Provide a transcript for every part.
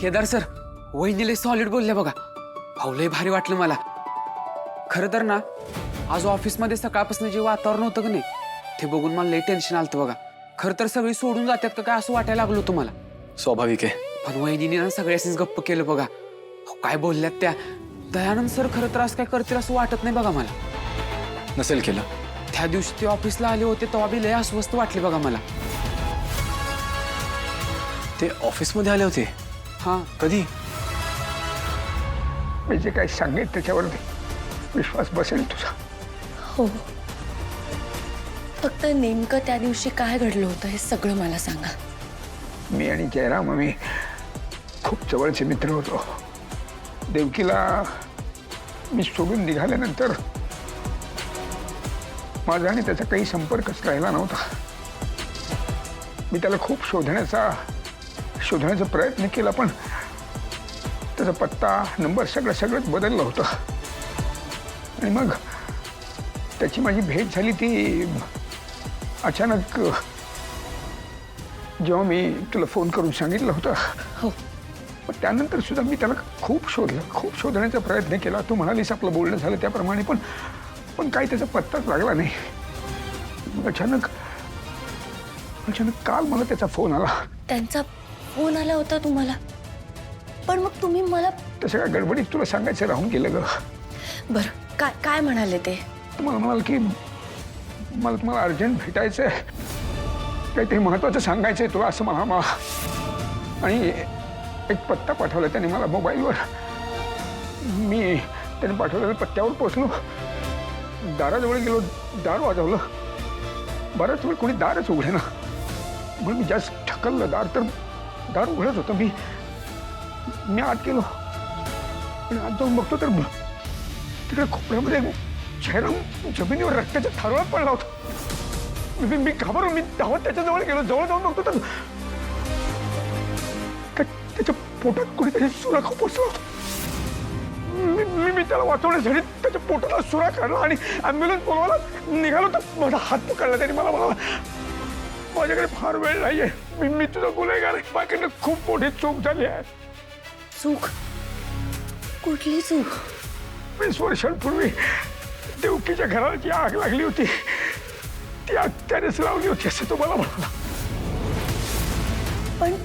Kedar sir, वहिनीले solid बोलले बघा. भाऊ लय भारी वाटलं मला. खरं तर ना, आज ऑफिसमध्ये सकाळपासून जे वातावरण होतं का नाही, ते बघून मला लय टेन्शन आलतं बघा. खरं तर सगळी सोडून जातात का काय असं वाटायला लागलो तुम्हाला. स्वाभाविक आहे. पण वहिनीने ना सगळ्यांनीच गप्प केलं बघा. काय बोलल्यात त्या. दयानंद सर खरं तर असं काय करतील असं वाटत नाही बघा मला. नसेल केलं. त्या दिवशी ते ऑफिसला आले होते तेव्हा बी लय अस्वस्थ वाटले बघा मला. ते ऑफिसमध्ये आले होते? हां. कधी? मी जे काही सांगेन त्याच्यावरती विश्वास बसेल तुझा. हो, फक्त नेमकं त्या दिवशी काय घडलं होतं हे सगळं मला सांगा. मी आणि जयराम आम्ही खूप जवळचे मित्र होतो. देवकीला मी सोडून निघाल्यानंतर माझा आणि त्याचा काही संपर्कच राहिला नव्हता. मी त्याला खूप शोधण्याचा प्रयत्न केला, पण त्याचा पत्ता नंबर सगळंच बदललं होतं. आणि मग त्याची माझी भेट झाली ती अचानक, जेव्हा मी तुला फोन करून सांगितलं होतं. हो, पण त्यानंतर सुद्धा मी त्याला खूप शोधण्याचा प्रयत्न केला. तू म्हणालीस आपलं बोलणं झालं त्याप्रमाणे, पण काही त्याचा पत्ताच लागला नाही. अचानक काल मला त्याचा फोन आला. त्यांचा फोन आला होता तुम्हाला? पण मग तुम्ही मला तसं काय गडबडीत तुला सांगायचं राहून गेलं ग. बरं, काय म्हणाले ते? मला म्हणाल की मला तुम्हाला अर्जंट भेटायचंय, काहीतरी महत्वाचं सांगायचंय तुला असं मला. आणि एक पत्ता पाठवला त्याने मला मोबाईलवर. मी त्याने पाठवलेल्या पत्त्यावर पोहोचलो. दाराजवळ गेलो, दार वाजवलं. बराच वेळ कोणी दारच उघडे ना. म्हणून मी जास्त ढकललं दार, तर दार उघडत होतं. मी आत गेलो आणि आत जाऊन बघतो तर तिकडे खोपड्यामध्ये जयराम जमिनीवर रक्ताच्या थारोळात पडला होता. मी घाबरून मी धावत त्याच्याजवळ गेलो. जवळ जाऊन बघतो तर त्याच्या पोटात कुणीतरी सुरा खोपसला होता. मी त्याला वाचवण्यासाठी त्याच्या पोटाला सुरा काढला आणि ॲम्ब्युलन्स बोलवायला निघालो तर माझा हात पकडला त्याने. मला माझ्याकडे फार वेळ नाहीये. मी तुझा गुन्हेगार आहे. माझ्याकडनं खूप मोठी चूक झाली आहे. चूक? कुठली चूक? 20 वर्षांपूर्वी देवकीच्या घराला जी आग लागली होती ती आग त्यानेच लावली होती असं तो मला म्हणाला. पण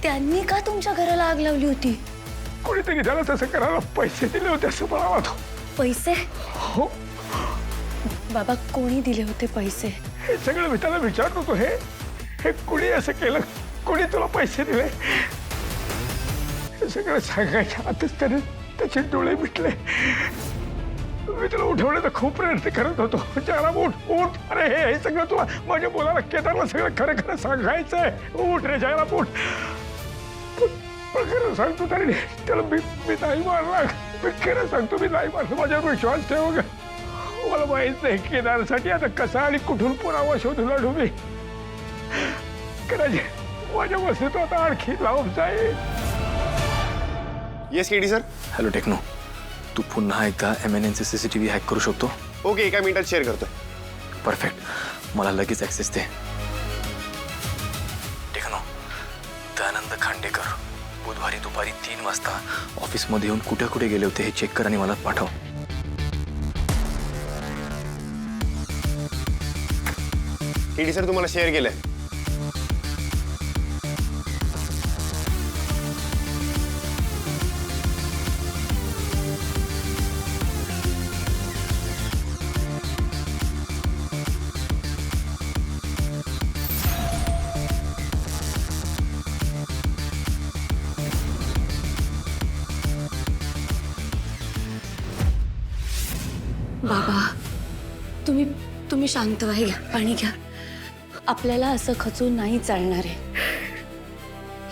त्यांनी का तुमच्या घराला आग लावली होती? कोणीतरी त्याला तसं करायला पैसे दिले होते असं मला वाटतं. पैसे? हो, बाबा, कोणी दिले होते पैसे? हे सगळं मी त्याला विचारत होतो. हे कोणी असं केलं? कोणी तुला पैसे दिले? हे सगळं सांगायच्या आतच त्याने त्याचे डोळे मिटले. मी त्याला उठवण्याचा खूप प्रयत्न करत होतो. जयराम उठ. अरे हे सगळं तुला माझ्या मुलाला केदारला सगळं खरं सांगायचंय. उठ रे जयराम, उठ. पण खरं सांगतो त्याला मी नाही मारला. मी खरं सांगतो मी नाही मारलं. माझ्यावर विश्वास ठेव ग. मला माहित नाही केदारसाठी आता कसा आणि कुठून पुरावा शोधून लाडू मी. कदाचित माझ्या वस्तीत आता आणखी लावून जाईल. Yes KD sir. Hello Techno, तू पुन्हा एकदा MNNचे CCTV हॅक करू शकतो? ओके, एका मिनिटात शेअर करतोय. परफेक्ट. मला लगेच ॲक्सेस दे. टेक्नो, दयानंद खांडेकर बुधवारी दुपारी 3 वाजता ऑफिसमध्ये येऊन कुठे गेले होते हे चेक कर आणि मला पाठव. केडी सर तुम्हाला शेअर केलंय. बाबा, तुम्ही शांत व्हा. घ्या पाणी घ्या. आपल्याला असं खचून नाही चालणार आहे.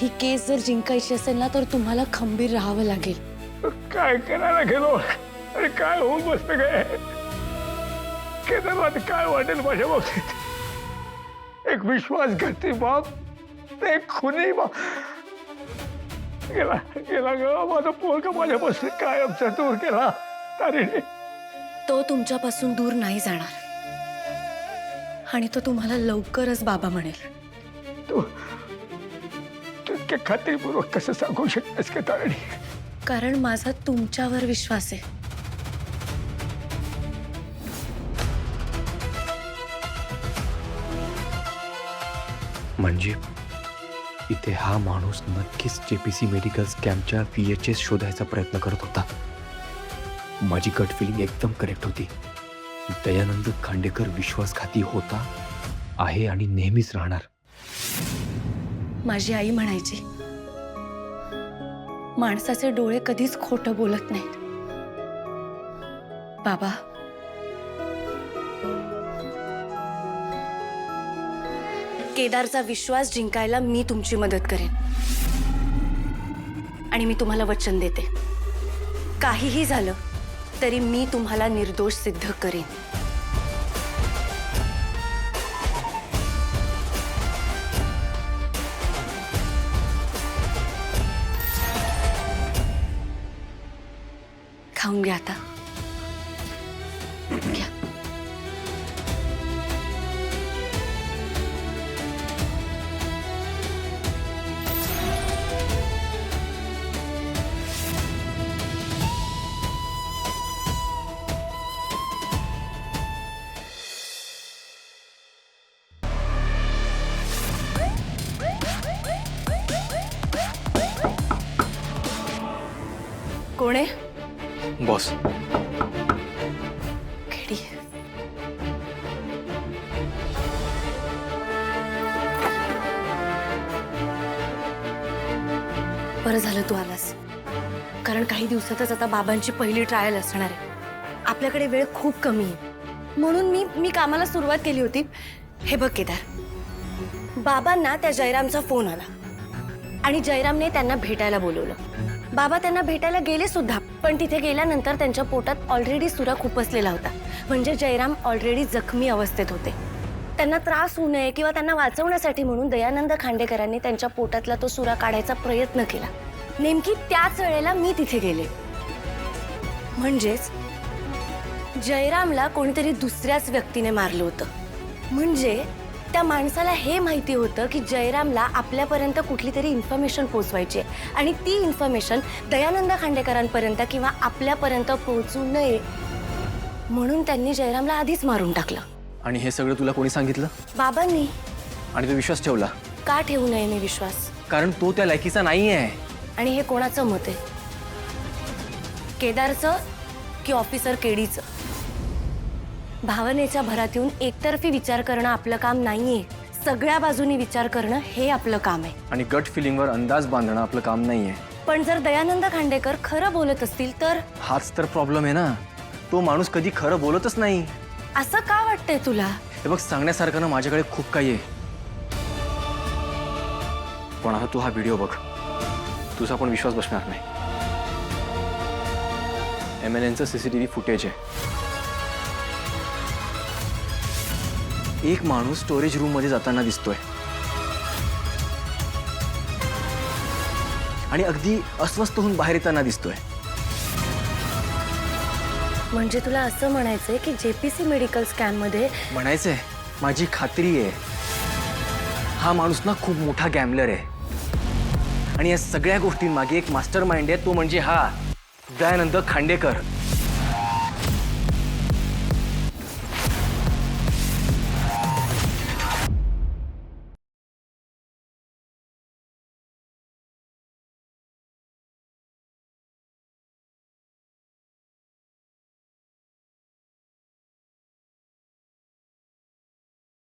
ही केस जर जिंकायची असेल ना तर तुम्हाला खंबीर राहावं लागेल. काय करायला गेलो आणि काय होऊन बसतं काय? केदारला काय वाटेल माझ्या बाबतीत? एक विश्वासघाती बाप, एक खुनी बाप. गेला ग माझा पोरगा माझ्यापासून कायमचा दूर गेला. तारीने तो तुमच्यापासून दूर नाही जाणार आणि तो तुम्हाला लवकरच बाबा म्हणेल. तू इतक्या खात्रीपूर्वक कसं सांगू शकतेस का तारणी? कारण माझा तुमच्यावर विश्वास आहे. म्हणजे इथे हा माणूस नक्कीच JPC मेडिकल स्कॅमच्या VHS शोधायचा प्रयत्न करत होता. माझी गट फिलिंग एकदम करेक्ट होती. दयानंद खांडेकर विश्वासघाती होता, आहे आणि नेहमीच राहणार. माझी आई म्हणायची, माणसाचे डोळे कधीच खोटं बोलत नाहीत. बाबा, केदारचा विश्वास जिंकायला मी तुमची मदत करेन. आणि मी तुम्हाला वचन देते, काहीही झालं तरी मी तुम्हाला निर्दोष सिद्ध करेन. खाऊन घ्या आता. घ्या. कोण आहे? Boss, KD. बरं झालं तू आलास, कारण काही दिवसातच आता बाबांची पहिली ट्रायल असणार आहे. आपल्याकडे वेळ खूप कमी आहे, म्हणून मी कामाला सुरुवात केली होती. हे बघ केदार, बाबांना त्या जयरामचा फोन आला आणि जयरामने त्यांना भेटायला बोलवलं. बाबा त्यांना भेटायला गेले सुद्धा, पण तिथे गेल्यानंतर त्यांच्या पोटात ऑलरेडी सुरा खुपसलेला होता. म्हणजे जयराम ऑलरेडी जखमी अवस्थेत होते. त्यांना त्रास होऊ नये किंवा त्यांना वाचवण्यासाठी म्हणून दयानंद खांडेकरांनी त्यांच्या पोटातला तो सुरा काढायचा प्रयत्न केला. नेमकी त्याच वेळेला मी तिथे गेले. म्हणजेच जयरामला कोणीतरी दुसऱ्याच व्यक्तीने मारलं होतं. म्हणजे त्या माणसाला हे माहिती होतं की जयरामला आपल्यापर्यंत कुठली तरी इन्फॉर्मेशन पोहोचवायची आहे आणि ती इन्फॉर्मेशन दयानंद खांडेकरांपर्यंत किंवा आपल्यापर्यंत पोहोचू नये म्हणून त्यांनी जयरामला आधीच मारून टाकलं. आणि हे सगळं तुला कोणी सांगितलं? बाबांनी. आणि तू विश्वास ठेवला? का ठेवू नये मी विश्वास? कारण तो त्या लायकीचा नाही आहे. आणि हे कोणाचं मत आहे? केदारचं की ऑफिसर केडीचं? भावनेच्या भरात येऊन एकतर्फी विचार करणं आपलं काम नाहीये. सगळ्या बाजूनी विचार करणं हे आपलं काम आहे. आणि गट फिलिंगवर अंदाज बांधणं आपलं काम नाहीये. पण जर दयानंद खांडेकर खरं बोलत असतील तर? हाच तर प्रॉब्लेम आहे ना, तो माणूस कधी खरं बोलतच नाही. असं का वाटतंय तुला? हे बघ, सांगण्यासारखं ना माझ्याकडे खूप काही आहे. पण आता तू हा व्हिडिओ बघ, तुझा पण विश्वास बसणार नाही. MNNचं CCTV फुटेज आहे. एक माणूस स्टोरेज रूम मध्ये जाताना दिसतोय आणि अगदी अस्वस्थ होऊन बाहेर येताना दिसतोय. म्हणजे तुला असं म्हणायचंय की JPC मेडिकल स्कॅम मध्ये? म्हणायचंय, माझी खात्री आहे हा माणूस ना खूप मोठा गॅमलर आहे आणि या सगळ्या गोष्टींमागे एक मास्टर माइंड आहे, तो म्हणजे हा दयानंद खांडेकर.